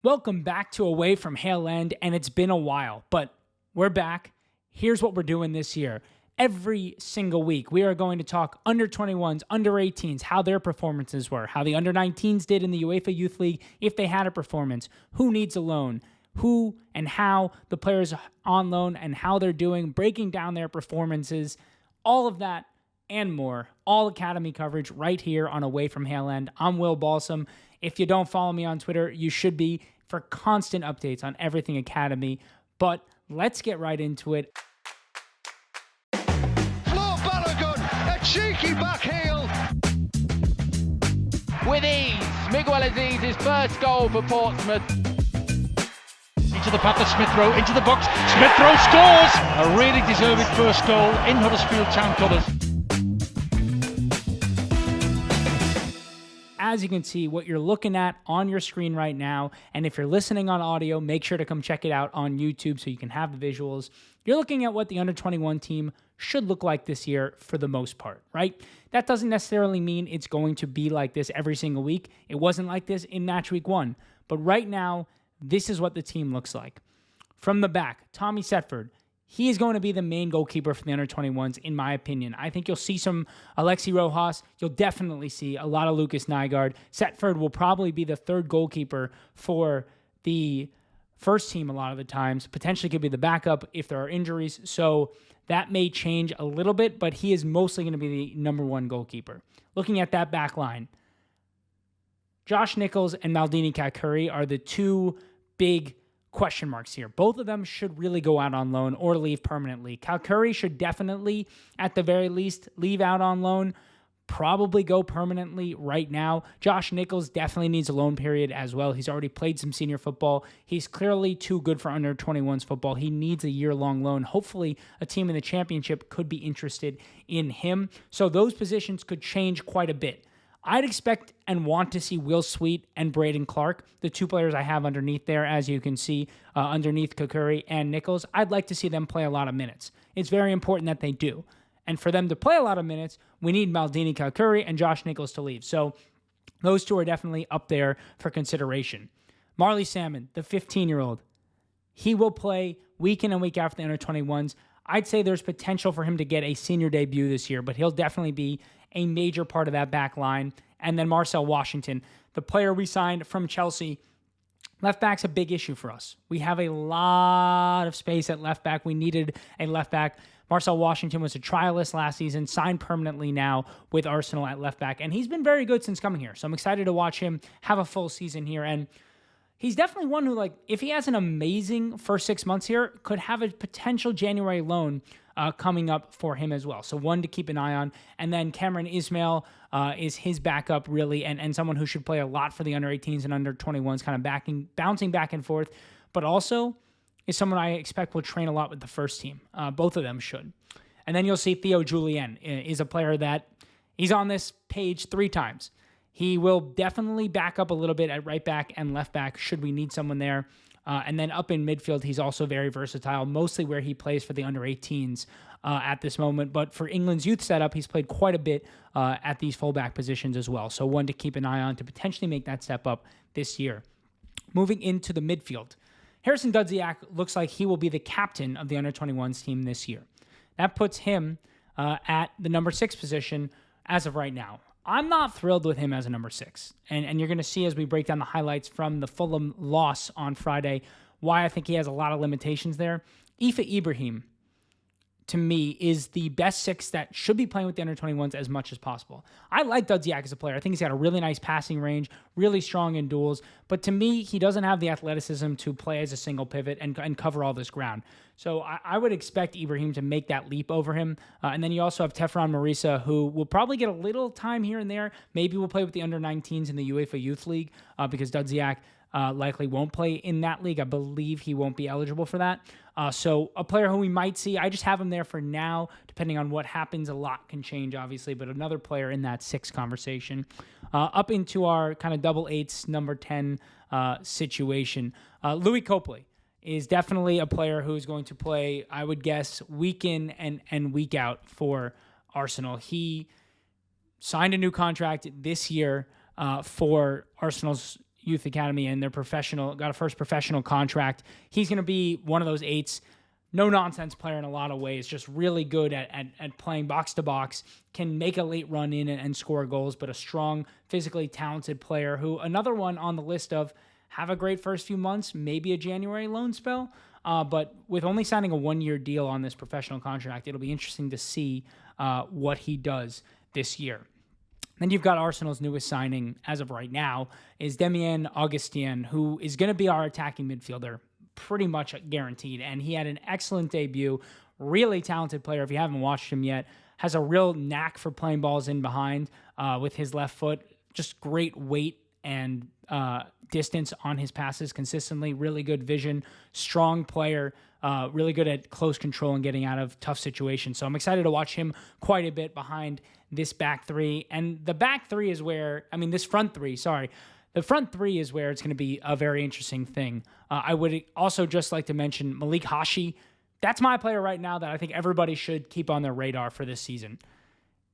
Welcome back to Away from Hale End, and it's been a while, but we're back. Here's what we're doing this year. Every single week, we are going to talk under 21s, under 18s, how their performances were, how the under 19s did in the UEFA Youth League, if they had a performance, who needs a loan, who and how the players on loan and how they're doing, breaking down their performances, all of that and more. All academy coverage right here on Away from Hale End. I'm Will Balsam. If you don't follow me on Twitter, you should be for constant updates on everything academy. But let's get right into it. Flo Balogun, a cheeky back heel. With ease, Miguel Aziz's first goal for Portsmouth. Into the path of Smith-Rowe, into the box. Smith-Rowe scores! A really deserved first goal in Huddersfield Town colours. As you can see, what you're looking at on your screen right now, and if you're listening on audio, make sure to come check it out on YouTube so you can have the visuals. You're looking at what the under-21 team should look like this year for the most part, right? That doesn't necessarily mean it's going to be like this every single week. It wasn't like this in match week 1. But right now, this is what the team looks like. From the back, Tommy Setford. He is going to be the main goalkeeper for the under-21s, in my opinion. I think you'll see some Alexi Rojas. You'll definitely see a lot of Lucas Nygaard. Setford will probably be the third goalkeeper for the first team a lot of the times. Potentially could be the backup if there are injuries. So that may change a little bit, but he is mostly going to be the number one goalkeeper. Looking at that back line, Josh Nichols and Maldini Kacurri are the two big question marks here. Both of them should really go out on loan or leave permanently. Kacurri should definitely, at the very least, leave out on loan, probably go permanently right now. Josh Nichols definitely needs a loan period as well. He's already played some senior football. He's clearly too good for under 21s football. He needs a year-long loan. Hopefully, a team in the championship could be interested in him. So those positions could change quite a bit. I'd expect and want to see Will Sweet and Braden Clark, the two players I have underneath there, as you can see, underneath Kacurri and Nichols. I'd like to see them play a lot of minutes. It's very important that they do. And for them to play a lot of minutes, we need Maldini Kacurri and Josh Nichols to leave. So those two are definitely up there for consideration. Marley Salmon, the 15-year-old, he will play week in and week out for the under-21s. I'd say there's potential for him to get a senior debut this year, but he'll definitely be a major part of that back line. And then Marcel Washington, the player we signed from Chelsea. Left back's a big issue for us. We have a lot of space at left back. We needed a left back. Marcel Washington was a trialist last season, signed permanently now with Arsenal at left back, and he's been very good since coming here. So I'm excited to watch him have a full season here. And he's definitely one who, like, if he has an amazing first 6 months here, could have a potential January loan coming up for him as well. So one to keep an eye on. And then Cameron Ismeal is his backup, really, and someone who should play a lot for the under-18s and under-21s, kind of bouncing back and forth, but also is someone I expect will train a lot with the first team. Both of them should. And then you'll see Theo Julien is a player that he's on this page 3 times. He will definitely back up a little bit at right back and left back should we need someone there. And then up in midfield, he's also very versatile, mostly where he plays for the under-18s at this moment. But for England's youth setup, he's played quite a bit at these fullback positions as well. So one to keep an eye on to potentially make that step up this year. Moving into the midfield, Harrison Dudziak looks like he will be the captain of the under-21s team this year. That puts him at the number 6 position as of right now. I'm not thrilled with him as a number 6. And you're going to see as we break down the highlights from the Fulham loss on Friday why I think he has a lot of limitations there. Ife Ibrahim, to me, is the best 6 that should be playing with the under-21s as much as possible. I like Dudziak as a player. I think he's got a really nice passing range, really strong in duels. But to me, he doesn't have the athleticism to play as a single pivot and cover all this ground. So I would expect Ibrahim to make that leap over him. And then you also have Tefran Marisa, who will probably get a little time here and there. Maybe we'll play with the under-19s in the UEFA Youth League because Dudziak likely won't play in that league. I believe he won't be eligible for that. So a player who we might see, I just have him there for now. Depending on what happens, a lot can change, obviously, but another player in that 6 conversation. Up into our kind of double 8s, number 10 situation. Louis Copley is definitely a player who is going to play, I would guess, week in and week out for Arsenal. He signed a new contract this year for Arsenal's youth academy and got a first professional contract. He's going to be one of those 8s. No-nonsense player in a lot of ways, just really good at playing box-to-box, can make a late run in and score goals, but a strong, physically talented player who, another one on the list of have a great first few months, maybe a January loan spell, but with only signing a 1-year deal on this professional contract, it'll be interesting to see what he does this year. Then you've got Arsenal's newest signing, as of right now, is Damien Augustin, who is going to be our attacking midfielder, pretty much guaranteed. And he had an excellent debut, really talented player. If you haven't watched him yet, has a real knack for playing balls in behind with his left foot. Just great weight and distance on his passes consistently. Really good vision, strong player, really good at close control and getting out of tough situations. So I'm excited to watch him quite a bit behind this back three. And the back three is where, this front three, sorry. The front three is where it's going to be a very interesting thing. I would also just like to mention Malik Hashi. That's my player right now that I think everybody should keep on their radar for this season.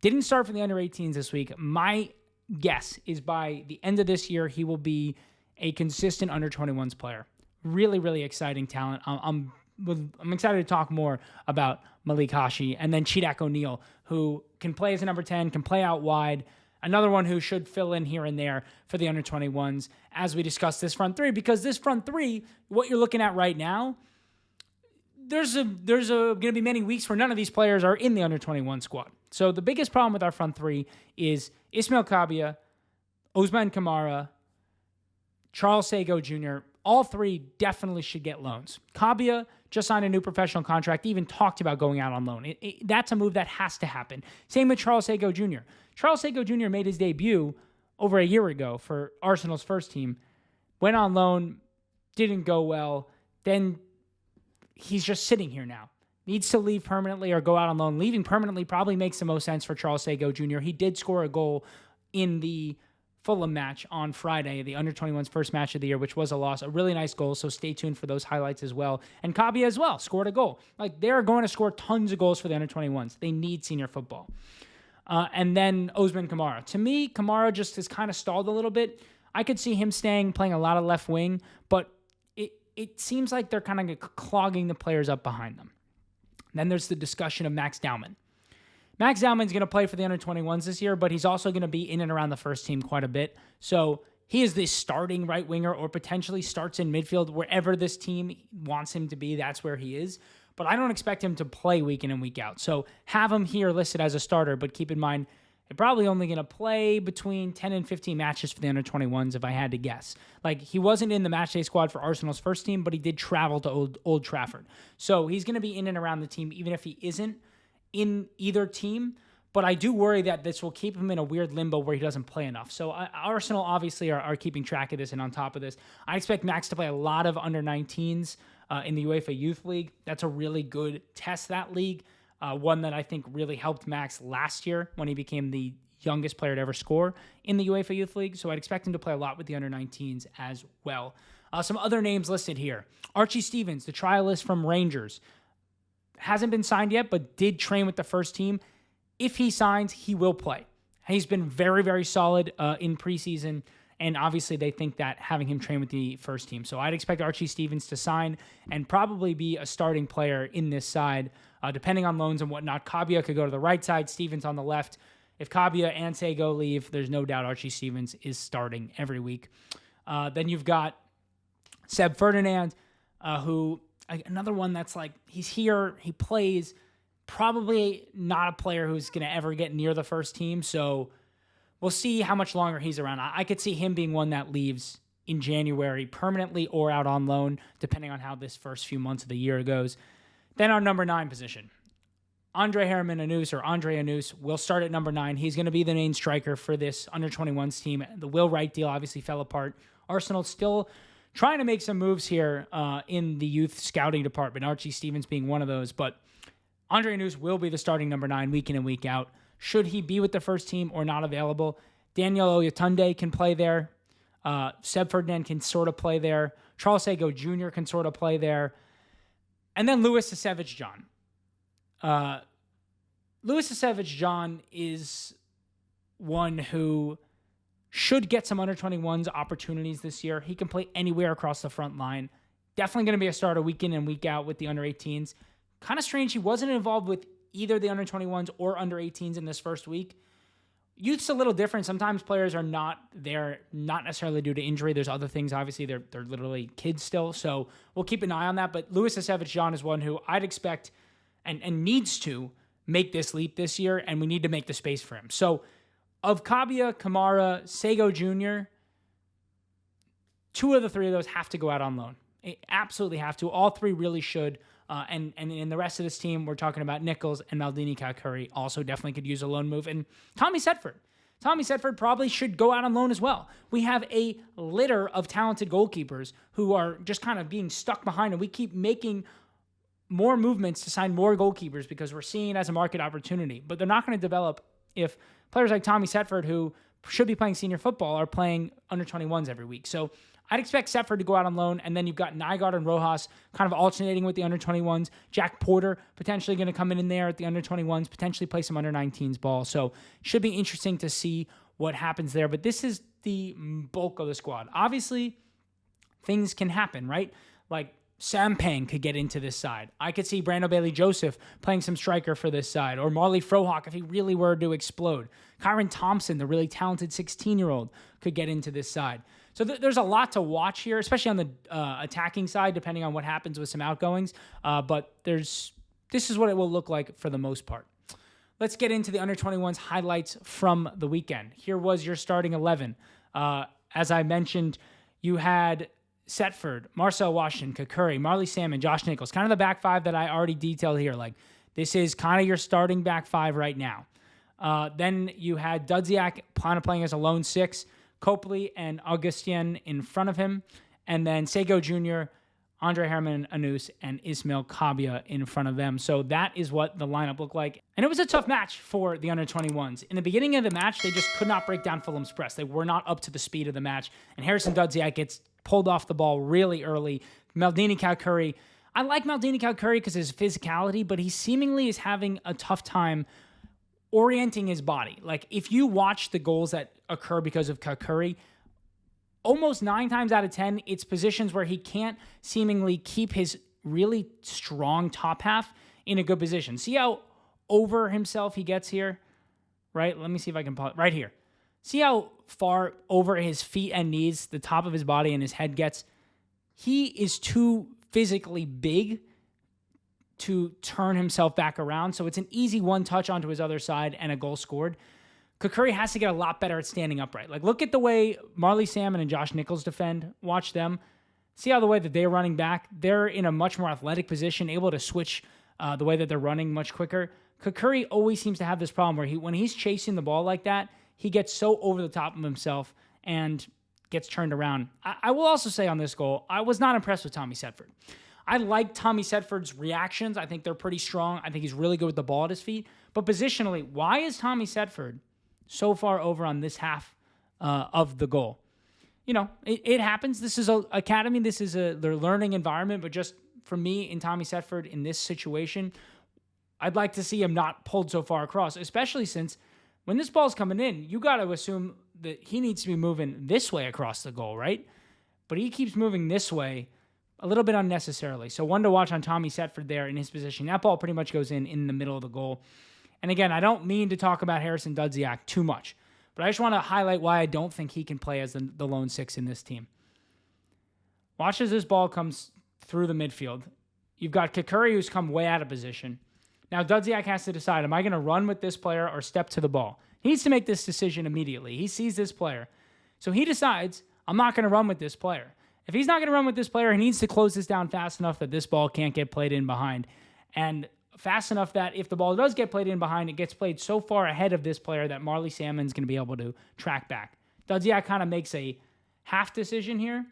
Didn't start for the under-18s this week. My guess is by the end of this year, he will be a consistent under-21s player. Really, really exciting talent. I'm excited to talk more about Malik Hashi. And then Chidak O'Neal, who can play as a number 10, can play out wide. Another one who should fill in here and there for the under-21s as we discuss this front three, because this front three, what you're looking at right now, there's going to be many weeks where none of these players are in the under-21 squad. So the biggest problem with our front three is Ismeal Kabia, Ousmane Kamara, Charles Sagoe Jr. All three definitely should get loans. Kabia just signed a new professional contract, even talked about going out on loan. That's a move that has to happen. Same with Charles Sagoe Jr. Charles Sagoe Jr. made his debut over a year ago for Arsenal's first team, went on loan, didn't go well, then he's just sitting here now. Needs to leave permanently or go out on loan. Leaving permanently probably makes the most sense for Charles Sagoe Jr. He did score a goal in the Fulham match on Friday, the under-21's first match of the year, which was a loss. A really nice goal, so stay tuned for those highlights as well. And Kabia as well scored a goal. They're going to score tons of goals for the under-21s. They need senior football. And then Ousmane Kamara. To me, Kamara just has kind of stalled a little bit. I could see him playing a lot of left wing, but it seems like they're kind of clogging the players up behind them. Then there's the discussion of Max Dowman. Max Dowman's going to play for the under-21s this year, but he's also going to be in and around the first team quite a bit. So he is the starting right winger or potentially starts in midfield. Wherever this team wants him to be, that's where he is. But I don't expect him to play week in and week out. So have him here listed as a starter, but keep in mind, they're probably only going to play between 10 and 15 matches for the under-21s if I had to guess. He wasn't in the matchday squad for Arsenal's first team, but he did travel to Old Trafford. So he's going to be in and around the team even if he isn't in either team, but I do worry that this will keep him in a weird limbo where he doesn't play enough. So Arsenal obviously are keeping track of this, and on top of this, I expect Max to play a lot of under-19s in the UEFA Youth League. That's a really good test, that league, one that I think really helped Max last year when he became the youngest player to ever score in the UEFA Youth League. So I'd expect him to play a lot with the under-19s as well. Some other names listed here. Archie Stevens, the trialist from Rangers. Hasn't been signed yet, but did train with the first team. If he signs, he will play. He's been very, very solid in preseason, and obviously they think that having him train with the first team. So I'd expect Archie Stevens to sign and probably be a starting player in this side, depending on loans and whatnot. Kabia could go to the right side, Stevens on the left. If Kabia and Sagoe leave, there's no doubt Archie Stevens is starting every week. Then you've got Seb Ferdinand, who... another one that's he's here, he plays, probably not a player who's going to ever get near the first team, so we'll see how much longer he's around. I could see him being one that leaves in January permanently or out on loan, depending on how this first few months of the year goes. Then our number 9 position. Andre Anus will start at number 9. He's going to be the main striker for this under-21s team. The Will Wright deal obviously fell apart. Arsenal still trying to make some moves here in the youth scouting department, Archie Stevens being one of those. But Andre Anus will be the starting number 9 week in and week out. Should he be with the first team or not available, Daniel Oyatunde can play there. Seb Ferdinand can sort of play there. Charles Sagoe Jr. can sort of play there. And then Louis Sasevich-John. Louis Sasevich-John is one who should get some under-21s opportunities this year. He can play anywhere across the front line. Definitely going to be a starter week in and week out with the under-18s. Kind of strange he wasn't involved with either the under-21s or under-18s in this first week. Youth's a little different. Sometimes players are not there, not necessarily due to injury. There's other things. Obviously, they're literally kids still. So we'll keep an eye on that. But Louis Esevich-Jean is one who I'd expect and needs to make this leap this year, and we need to make the space for him. So of Kabia, Kamara, Sagoe Jr., 2 of the 3 of those have to go out on loan. Absolutely have to. All 3 really should. And in the rest of this team, we're talking about Nichols and Maldini Kacurri also definitely could use a loan move. And Tommy Setford probably should go out on loan as well. We have a litter of talented goalkeepers who are just kind of being stuck behind, and we keep making more movements to sign more goalkeepers because we're seeing it as a market opportunity. But they're not going to develop if players like Tommy Setford, who should be playing senior football, are playing under-21s every week. So I'd expect Setford to go out on loan, and then you've got Nygaard and Rojas kind of alternating with the under-21s. Jack Porter potentially going to come in there at the under-21s, potentially play some under-19s ball. So should be interesting to see what happens there. But this is the bulk of the squad. Obviously, things can happen, right? Like Sam Pang could get into this side. I could see Brando Bailey-Joseph playing some striker for this side, or Marley Frohock if he really were to explode. Kyron Thompson, the really talented 16-year-old, could get into this side. So there's a lot to watch here, especially on the attacking side, depending on what happens with some outgoings. But this is what it will look like for the most part. Let's get into the under-21s highlights from the weekend. Here was your starting 11. As I mentioned, you had Setford, Marcel Washington, Kacurri, Marley Salmon, Josh Nichols, kind of the back 5 that I already detailed here. Like, this is kind of your starting back 5 right now. Then you had Dudziak playing as a lone 6, Copley and Augustien in front of him, and then Sagoe Jr., Andre Herman Anus, and Ismeal Kabia in front of them. So that is what the lineup looked like. And it was a tough match for the under-21s. In the beginning of the match, they just could not break down Fulham's press. They were not up to the speed of the match. And Harrison Dudziak gets pulled off the ball really early. Maldini Kacurri. I like Maldini Kacurri because of his physicality, but he seemingly is having a tough time orienting his body. Like, if you watch the goals that occur because of Kacurri, almost 9 times out of 10, it's positions where he can't seemingly keep his really strong top half in a good position. See how over himself he gets here? Right? Let me see if I can pull it. Right here. See how far over his feet and knees, the top of his body and his head gets? He is too physically big to turn himself back around. So it's an easy one touch onto his other side and a goal scored. Kacurri has to get a lot better at standing upright. Like, look at the way Marley Salmon and Josh Nichols defend. Watch them. See how the way that they're running back, they're in a much more athletic position, able to switch the way that they're running much quicker. Kacurri always seems to have this problem where when he's chasing the ball like that, he gets so over the top of himself and gets turned around. I will also say on this goal, I was not impressed with Tommy Setford. I like Tommy Setford's reactions. I think they're pretty strong. I think he's really good with the ball at his feet. But positionally, why is Tommy Setford so far over on this half of the goal? You know, it happens. This is an academy. This is their learning environment. But just for me and Tommy Setford in this situation, I'd like to see him not pulled so far across, especially since when this ball's coming in, you got to assume that he needs to be moving this way across the goal, right? But he keeps moving this way a little bit unnecessarily. So one to watch on Tommy Setford there in his position. That ball pretty much goes in the middle of the goal. And again, I don't mean to talk about Harrison Dudziak too much, but I just want to highlight why I don't think he can play as the lone 6 in this team. Watch as this ball comes through the midfield. You've got Kacurri who's come way out of position. Now Dudziak has to decide, am I going to run with this player or step to the ball? He needs to make this decision immediately. He sees this player. So he decides, I'm not going to run with this player. If he's not going to run with this player, he needs to close this down fast enough that this ball can't get played in behind. And fast enough that if the ball does get played in behind, it gets played so far ahead of this player that Marley Salmon's going to be able to track back. Dudziak kind of makes a half decision here,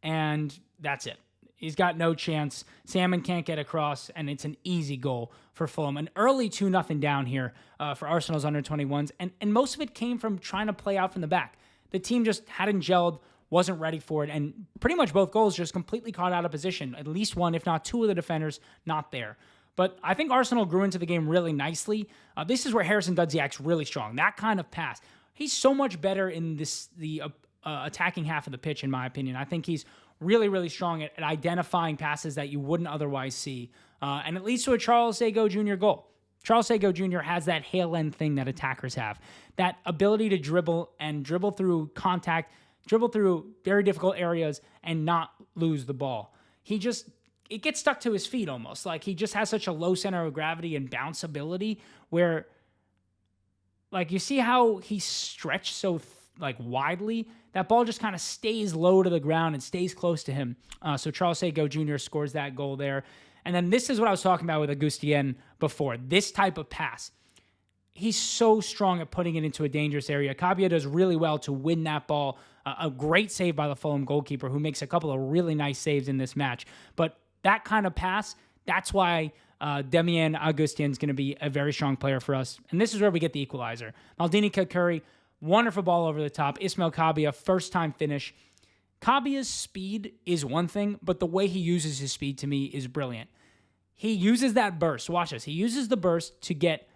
and that's it. He's got no chance. Salmon can't get across, and it's an easy goal for Fulham. An early 2-0 down here for Arsenal's under-21s, and most of it came from trying to play out from the back. The team just hadn't gelled, wasn't ready for it, and pretty much both goals just completely caught out of position. At least one, if not 2 of the defenders, not there. But I think Arsenal grew into the game really nicely. This is where Harrison Dudziak's really strong. That kind of pass. He's so much better in the attacking half of the pitch, in my opinion. I think he's really, really strong at identifying passes that you wouldn't otherwise see. And it leads to a Charles Sagoe Jr. goal. Charles Sagoe Jr. has that Hale end thing that attackers have. That ability to dribble through contact, dribble through very difficult areas and not lose the ball. It gets stuck to his feet almost. Like, he just has such a low center of gravity and bounce ability where, like, you see how he's stretched so widely? That ball just kind of stays low to the ground and stays close to him. So Charles Sagoe Jr. scores that goal there. And then this is what I was talking about with Agustien before. This type of pass. He's so strong at putting it into a dangerous area. Kabia does really well to win that ball. A great save by the Fulham goalkeeper, who makes a couple of really nice saves in this match. But that kind of pass, that's why Damien Agustien is going to be a very strong player for us. And this is where we get the equalizer. Maldini Kacurri, wonderful ball over the top. Ismeal Kabia, first-time finish. Kabia's speed is one thing, but the way he uses his speed to me is brilliant. He uses that burst. Watch this. He uses the burst to get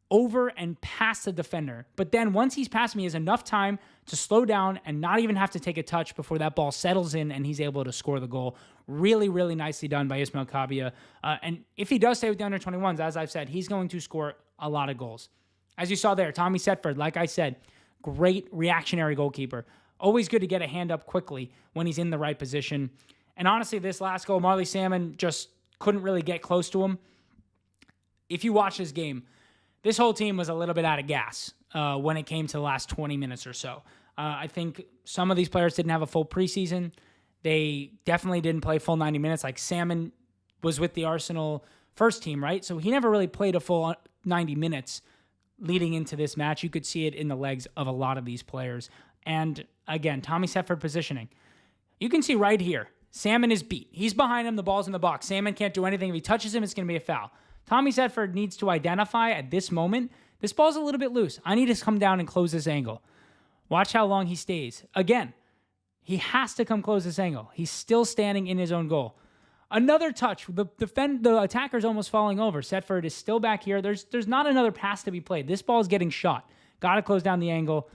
over and past the defender. But then once he's past me, he has enough time to slow down and not even have to take a touch before that ball settles in and he's able to score the goal. Really, really nicely done by Ismeal Kabia. And if he does stay with the under-21s, as I've said, he's going to score a lot of goals. As you saw there, Tommy Setford, like I said, great reactionary goalkeeper. Always good to get a hand up quickly when he's in the right position. And honestly, this last goal, Marley Salmon just couldn't really get close to him. If you watch this game, this whole team was a little bit out of gas when it came to the last 20 minutes or so. I think some of these players didn't have a full preseason. They definitely didn't play full 90 minutes. Like Salmon was with the Arsenal first team, right? So he never really played a full 90 minutes leading into this match. You could see it in the legs of a lot of these players. And again, Tommy Setford positioning. You can see right here, Salmon is beat. He's behind him. The ball's in the box. Salmon can't do anything. If he touches him, it's going to be a foul. Tommy Setford needs to identify at this moment, this ball's a little bit loose. I need to come down and close this angle. Watch how long he stays. Again, he has to come close this angle. He's still standing in his own goal. Another touch. The attacker's almost falling over. Setford is still back here. There's not another pass to be played. This ball is getting shot. Got to close down the angle.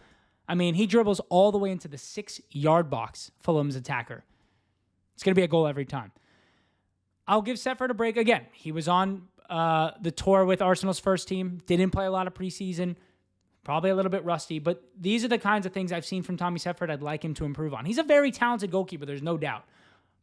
I mean, he dribbles all the way into the 6-yard box, Fulham's attacker. It's going to be a goal every time. I'll give Setford a break again. He was on the tour with Arsenal's first team. Didn't play a lot of preseason. Probably a little bit rusty, but these are the kinds of things I've seen from Tommy Setford I'd like him to improve on. He's a very talented goalkeeper, there's no doubt.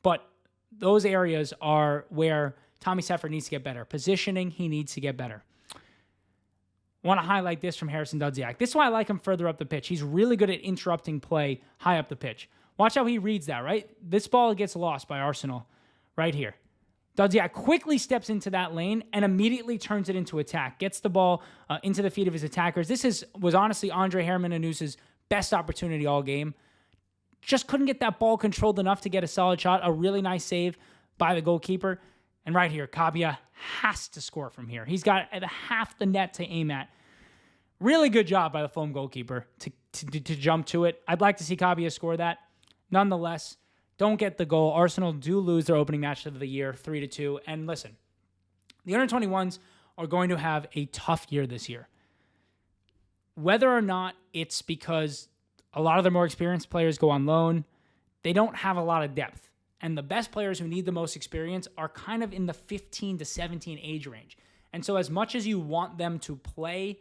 But those areas are where Tommy Setford needs to get better. Positioning, he needs to get better. I want to highlight this from Harrison Dudziak. This is why I like him further up the pitch. He's really good at interrupting play high up the pitch. Watch how he reads that, right? This ball gets lost by Arsenal right here. Dudziak quickly steps into that lane and immediately turns it into attack. Gets the ball into the feet of his attackers. This was honestly Andre Hermann-Anus's best opportunity all game. Just couldn't get that ball controlled enough to get a solid shot. A really nice save by the goalkeeper. And right here, Kabia has to score from here. He's got half the net to aim at. Really good job by the Fulham goalkeeper to jump to it. I'd like to see Kabia score that. Nonetheless, don't get the goal. Arsenal do lose their opening match of the year, 3-2. And listen, the under-21s are going to have a tough year this year. Whether or not it's because a lot of their more experienced players go on loan, they don't have a lot of depth. And the best players who need the most experience are kind of in the 15 to 17 age range. And so as much as you want them to play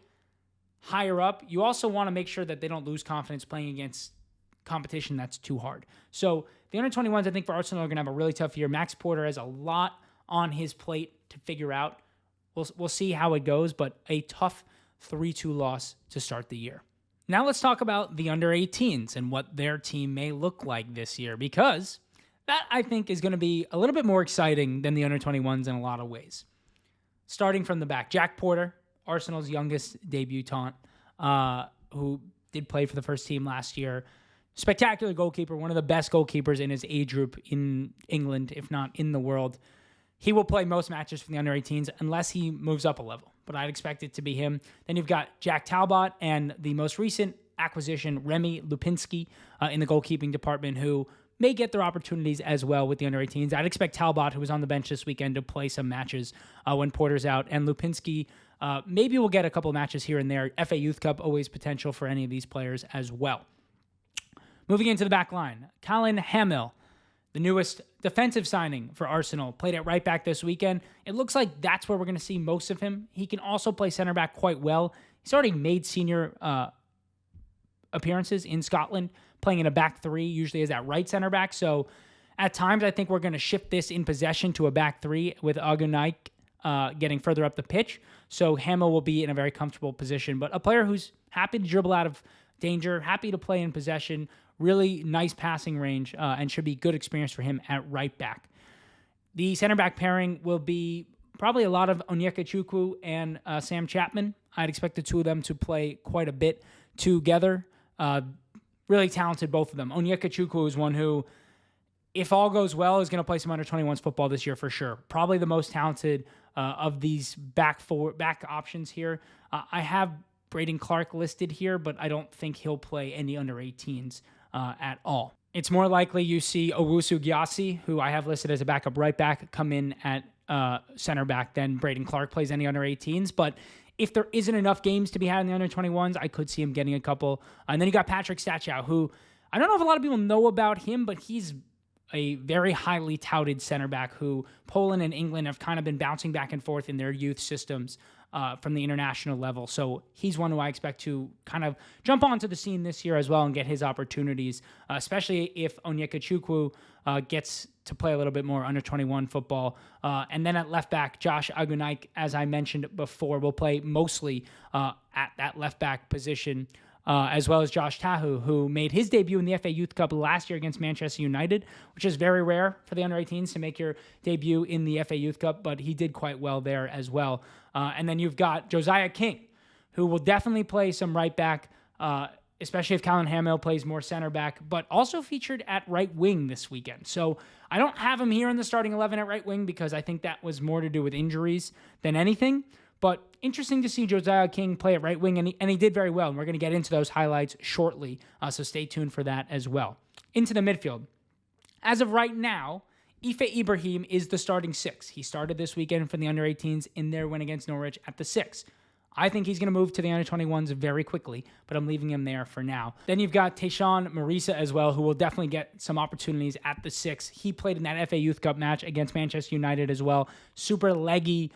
higher up, you also want to make sure that they don't lose confidence playing against competition that's too hard. So the under-21s, I think, for Arsenal are going to have a really tough year. Max Porter has a lot on his plate to figure out. We'll see how it goes, but a tough 3-2 loss to start the year. Now let's talk about the under-18s and what their team may look like this year, because that, I think, is going to be a little bit more exciting than the under-21s in a lot of ways. Starting from the back, Jack Porter, Arsenal's youngest debutant, who did play for the first team last year. Spectacular goalkeeper, one of the best goalkeepers in his age group in England, if not in the world. He will play most matches for the under-18s unless he moves up a level, but I'd expect it to be him. Then you've got Jack Talbot and the most recent acquisition, Remy Lupinski, in the goalkeeping department, who may get their opportunities as well with the under-18s. I'd expect Talbot, who was on the bench this weekend, to play some matches when Porter's out, and Lupinski Maybe we'll get a couple matches here and there. FA Youth Cup, always potential for any of these players as well. Moving into the back line, Colin Hale, the newest defensive signing for Arsenal, played at right back this weekend. It looks like that's where we're going to see most of him. He can also play center back quite well. He's already made senior appearances in Scotland, playing in a back three, usually as that right center back. So at times, I think we're going to shift this in possession to a back three with Agunaik getting further up the pitch. So Hamill will be in a very comfortable position, but a player who's happy to dribble out of danger, happy to play in possession, really nice passing range, and should be good experience for him at right back. The center back pairing will be probably a lot of Onyeka Chukwu and Sam Chapman. I'd expect the two of them to play quite a bit together. Really talented, both of them. Onyeka Chukwu is one who, if all goes well, is going to play some under-21s football this year for sure. Probably the most talented of these back options here. I have Braden Clark listed here, but I don't think he'll play any under-18s at all. It's more likely you see Owusu Gyasi, who I have listed as a backup right back, come in at center back than Braden Clark plays any under-18s. But if there isn't enough games to be had in the under-21s, I could see him getting a couple. And then you got Patrick Stachow, who I don't know if a lot of people know about him, but he's a very highly touted center back who Poland and England have kind of been bouncing back and forth in their youth systems from the international level. So he's one who I expect to kind of jump onto the scene this year as well and get his opportunities, especially if Onyeka Chukwu gets to play a little bit more under-21 football. And then at left back, Josh Agunaik, as I mentioned before, will play mostly at that left back position. As well as Josh Tahu, who made his debut in the FA Youth Cup last year against Manchester United, which is very rare for the under-18s to make your debut in the FA Youth Cup, but he did quite well there as well. And then you've got Josiah King, who will definitely play some right back, especially if Colin Hamill plays more center back, but also featured at right wing this weekend. So I don't have him here in the starting 11 at right wing because I think that was more to do with injuries than anything. But interesting to see Josiah King play at right wing, and he did very well. And we're going to get into those highlights shortly, so stay tuned for that as well. Into the midfield. As of right now, Ife Ibrahim is the starting six. He started this weekend for the under-18s in their win against Norwich at the 6. I think he's going to move to the under-21s very quickly, but I'm leaving him there for now. Then you've got Tayshaun Marisa as well, who will definitely get some opportunities at the 6. He played in that FA Youth Cup match against Manchester United as well. Super leggy,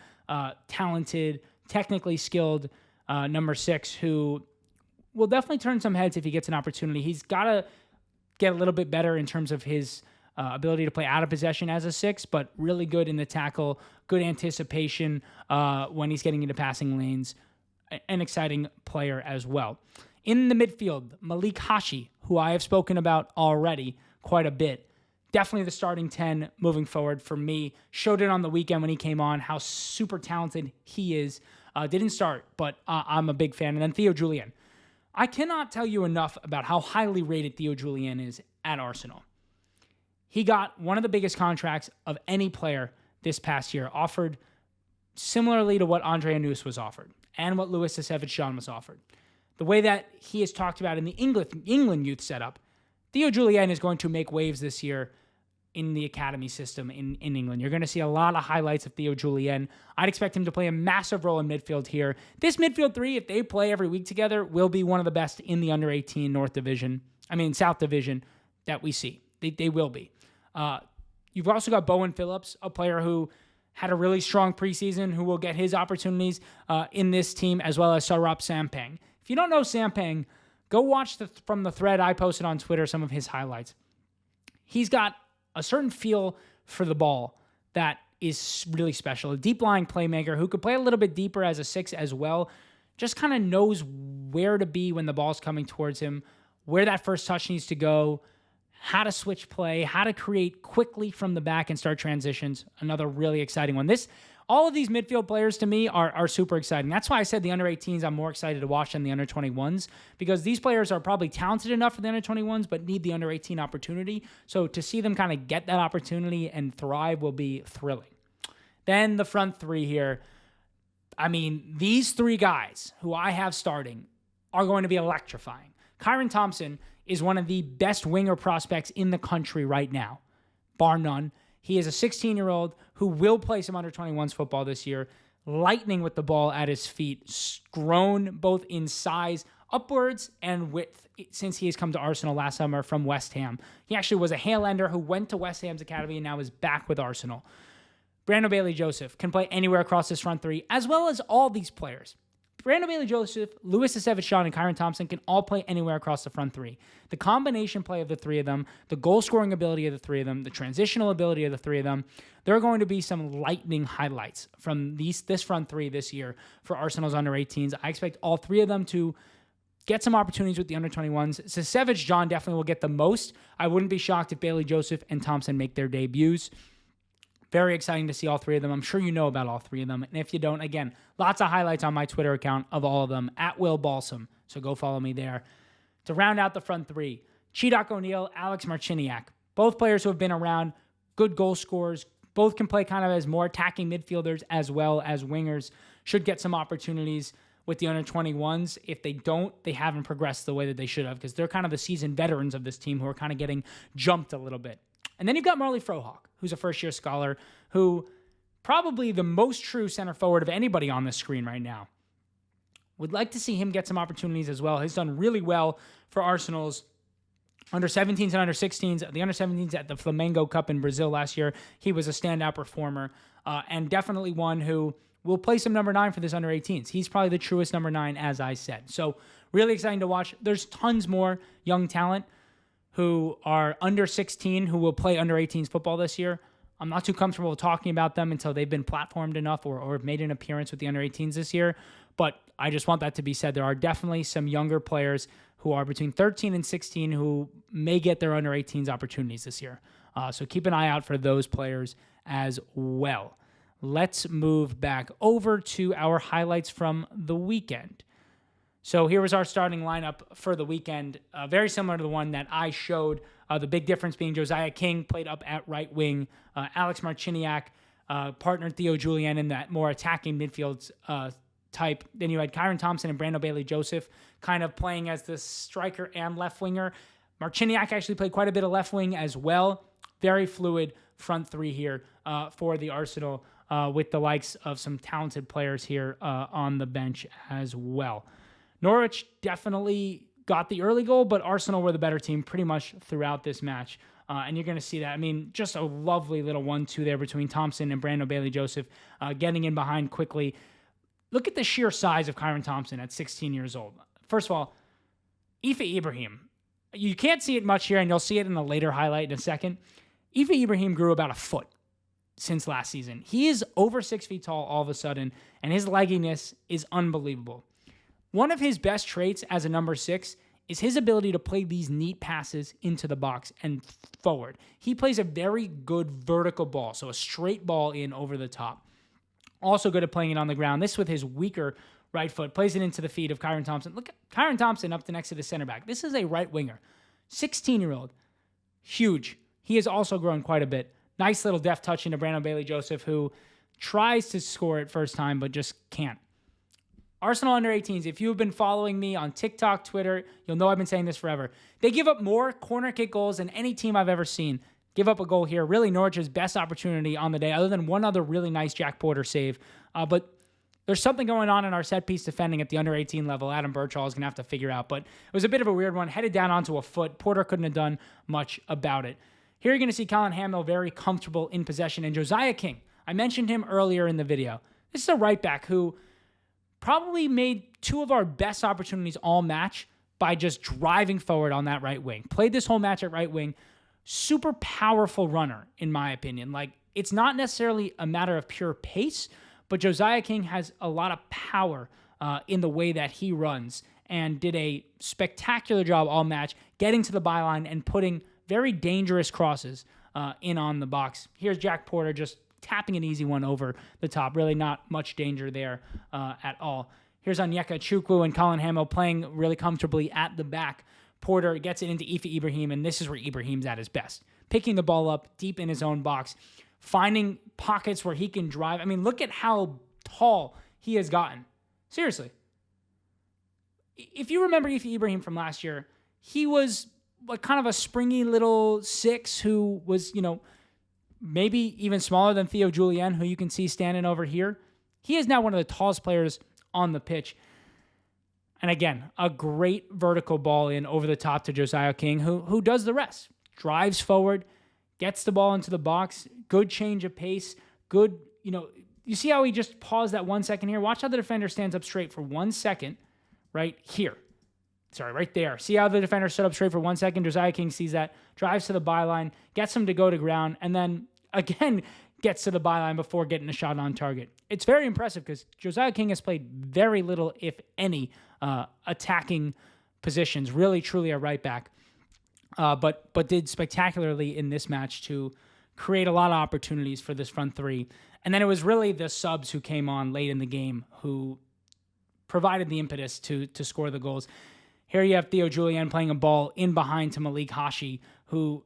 talented, technically skilled number 6 who will definitely turn some heads if he gets an opportunity. He's got to get a little bit better in terms of his ability to play out of possession as a 6, but really good in the tackle, good anticipation when he's getting into passing lanes. An exciting player as well. In the midfield, Malik Hashi, who I have spoken about already quite a bit. Definitely the starting 10 moving forward for me. Showed it on the weekend when he came on, how super talented he is. Didn't start, but I'm a big fan. And then Theo Julien. I cannot tell you enough about how highly rated Theo Julien is at Arsenal. He got one of the biggest contracts of any player this past year, offered similarly to what Andre Anus was offered and what Louis Sesevich-Jean was offered. The way that he is talked about in the England youth setup, Theo Julien is going to make waves this year in the academy system in England. You're going to see a lot of highlights of Theo Julien. I'd expect him to play a massive role in midfield here. This midfield three, if they play every week together, will be one of the best in the under-18 South Division that we see. They will be. You've also got Bowen Phillips, a player who had a really strong preseason, who will get his opportunities in this team, as well as Sarap Sampang. If you don't know Sampang, go watch from the thread I posted on Twitter some of his highlights. He's got a certain feel for the ball that is really special. A deep-lying playmaker who could play a little bit deeper as a 6 as well. Just kind of knows where to be when the ball's coming towards him, where that first touch needs to go, how to switch play, how to create quickly from the back and start transitions. Another really exciting one. All of these midfield players to me are super exciting. That's why I said the under-18s I'm more excited to watch than the under-21s, because these players are probably talented enough for the under-21s but need the under-18 opportunity. So to see them kind of get that opportunity and thrive will be thrilling. Then the front three here. These three guys who I have starting are going to be electrifying. Kyron Thompson is one of the best winger prospects in the country right now, bar none. He is a 16-year-old who will play some under-21s football this year. lightning with the ball at his feet, grown both in size upwards and width since he has come to Arsenal last summer from West Ham. He actually was a Hale ender who went to West Ham's academy and now is back with Arsenal. Brandon Bailey-Joseph can play anywhere across this front three, as well as all these players. Brandon Bailey-Joseph, Lewis Esevich-Shaw, and Kyron Thompson can all play anywhere across the front three. The combination play of the three of them, the goal-scoring ability of the three of them, the transitional ability of the three of them, there are going to be some lightning highlights from this front three this year for Arsenal's under-18s. I expect all three of them to get some opportunities with the under-21s. Esevich-Shaw definitely will get the most. I wouldn't be shocked if Bailey-Joseph and Thompson make their debuts. Very exciting to see all three of them. I'm sure you know about all three of them. And if you don't, again, lots of highlights on my Twitter account of all of them, at Will Balsam. So go follow me there. To round out the front three, Chidok O'Neal, Alex Marciniak. Both players who have been around, good goal scorers. Both can play kind of as more attacking midfielders as well as wingers. Should get some opportunities with the under-21s. If they don't, they haven't progressed the way that they should have because they're kind of the seasoned veterans of this team who are kind of getting jumped a little bit. And then you've got Marley Frohawk, who's a first-year scholar, who probably the most true center forward of anybody on this screen right now. Would like to see him get some opportunities as well. He's done really well for Arsenal's under-17s and under-16s. The under-17s at the Flamengo Cup in Brazil last year, he was a standout performer and definitely one who will play some number 9 for this under-18s. He's probably the truest number 9, as I said. So really exciting to watch. There's tons more young talent who are under 16 who will play under 18s football this year. I'm not too comfortable talking about them until they've been platformed enough or made an appearance with the under 18s this year. But I just want that to be said. There are definitely some younger players who are between 13 and 16 who may get their under 18s opportunities this year. So keep an eye out for those players as well. Let's move back over to our highlights from the weekend. So here was our starting lineup for the weekend, very similar to the one that I showed. The big difference being Josiah King played up at right wing, Alex Marciniak partnered Theo Julian in that more attacking midfield type. Then you had Kyron Thompson and Brandon Bailey-Joseph kind of playing as the striker and left winger. Marciniak actually played quite a bit of left wing as well. Very fluid front three here for the Arsenal with the likes of some talented players here on the bench as well. Norwich definitely got the early goal, but Arsenal were the better team pretty much throughout this match. And you're going to see that. I mean, just a lovely little 1-2 there between Thompson and Brandon Bailey-Joseph getting in behind quickly. Look at the sheer size of Kyron Thompson at 16 years old. First of all, Ife Ibrahim. You can't see it much here, and you'll see it in the later highlight in a second. Ife Ibrahim grew about a foot since last season. He is over 6 feet tall all of a sudden, and his legginess is unbelievable. One of his best traits as a number 6 is his ability to play these neat passes into the box and forward. He plays a very good vertical ball, so a straight ball in over the top. Also good at playing it on the ground. This with his weaker right foot, plays it into the feet of Kyron Thompson. Look at Kyron Thompson up to next to the center back. This is a right winger, 16-year-old, huge. He has also grown quite a bit. Nice little deft touch into Brandon Bailey-Joseph, who tries to score it first time, but just can't. Arsenal under 18s, if you've been following me on TikTok, Twitter, you'll know I've been saying this forever. They give up more corner kick goals than any team I've ever seen. Give up a goal here. Really Norwich's best opportunity on the day, other than one other really nice Jack Porter save. But there's something going on in our set-piece defending at the under 18 level. Adam Birchall is going to have to figure out. But it was a bit of a weird one. Headed down onto a foot. Porter couldn't have done much about it. Here you're going to see Colin Hamill very comfortable in possession. And Josiah King, I mentioned him earlier in the video. This is a right back who probably made 2 of our best opportunities all match by just driving forward on that right wing. Played this whole match at right wing. Super powerful runner, in my opinion. Like, it's not necessarily a matter of pure pace, but Josiah King has a lot of power in the way that he runs and did a spectacular job all match getting to the byline and putting very dangerous crosses in on the box. Here's Jack Porter just tapping an easy one over the top. Really not much danger there at all. Here's Onyeka Chukwu and Colin Hamill playing really comfortably at the back. Porter gets it into Ife Ibrahim, and this is where Ibrahim's at his best. Picking the ball up deep in his own box, finding pockets where he can drive. I mean, look at how tall he has gotten. Seriously. If you remember Ife Ibrahim from last year, he was like kind of a springy little 6 who was, maybe even smaller than Theo Julian, who you can see standing over here. He is now one of the tallest players on the pitch. And again, a great vertical ball in over the top to Josiah King, who does the rest. Drives forward, gets the ball into the box, good change of pace, good, you see how he just paused that 1 second here? Watch how the defender stands up straight for 1 second right here. Sorry, right there. See how the defender stood up straight for 1 second? Josiah King sees that, drives to the byline, gets him to go to ground, and then again gets to the byline before getting a shot on target. It's very impressive because Josiah King has played very little, if any, attacking positions, really, truly a right back, but did spectacularly in this match to create a lot of opportunities for this front three. And then it was really the subs who came on late in the game who provided the impetus to score the goals. Here you have Theo Julien playing a ball in behind to Malik Hashi, who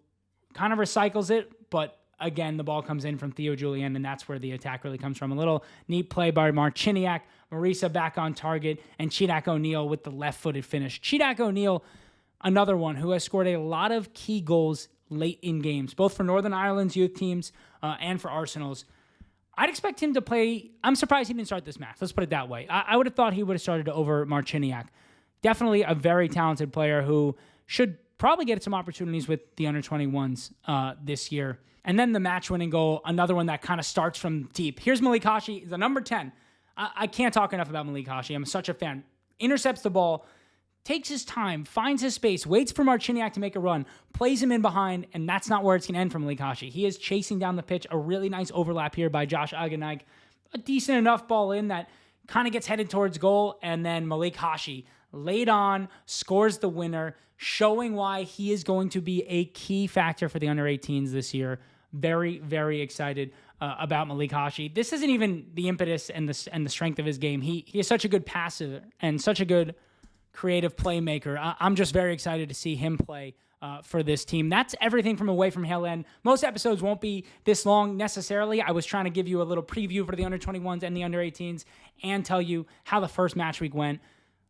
kind of recycles it, but again, the ball comes in from Theo Julien, and that's where the attack really comes from. A little neat play by Marciniak, Marisa back on target, and Chidak O'Neal with the left-footed finish. Chidak O'Neal, another one who has scored a lot of key goals late in games, both for Northern Ireland's youth teams and for Arsenal's. I'd expect him to play. I'm surprised he didn't start this match. Let's put it that way. I would have thought he would have started over Marciniak. Definitely a very talented player who should probably get some opportunities with the under-21s this year. And then the match-winning goal, another one that kind of starts from deep. Here's Malik Hashi, the number 10. I can't talk enough about Malik Hashi. I'm such a fan. Intercepts the ball, takes his time, finds his space, waits for Marciniak to make a run, plays him in behind, and that's not where it's going to end for Malik Hashi. He is chasing down the pitch. A really nice overlap here by Josh Aganag. A decent enough ball in that kind of gets headed towards goal, and then Malik Hashi laid on, scores the winner, showing why he is going to be a key factor for the under-18s this year. Very, very excited about Malik Hashi. This isn't even the impetus and the strength of his game. He is such a good passer and such a good creative playmaker. I'm just very excited to see him play for this team. That's everything from away from Hale End. Most episodes won't be this long necessarily. I was trying to give you a little preview for the under-21s and the under-18s and tell you how the first match week went.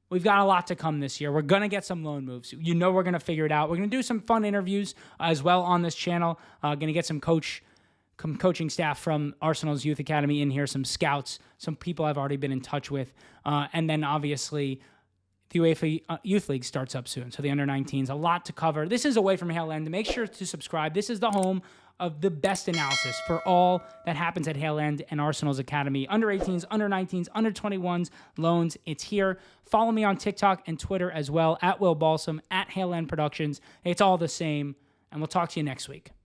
We've got a lot to come this year. We're going to get some loan moves. We're going to figure it out. We're going to do some fun interviews as well on this channel. Going to get some coaching staff from Arsenal's Youth Academy in here, some scouts, some people I've already been in touch with. And then obviously the UEFA Youth League starts up soon. So the under-19s, a lot to cover. This is Away from Hale End. Make sure to subscribe. This is the home of the best analysis for all that happens at Hale End and Arsenal's Academy. Under-18s, under-19s, under-21s, loans. It's here. Follow me on TikTok and Twitter as well, at Will Balsam, at Hale End Productions. It's all the same, and we'll talk to you next week.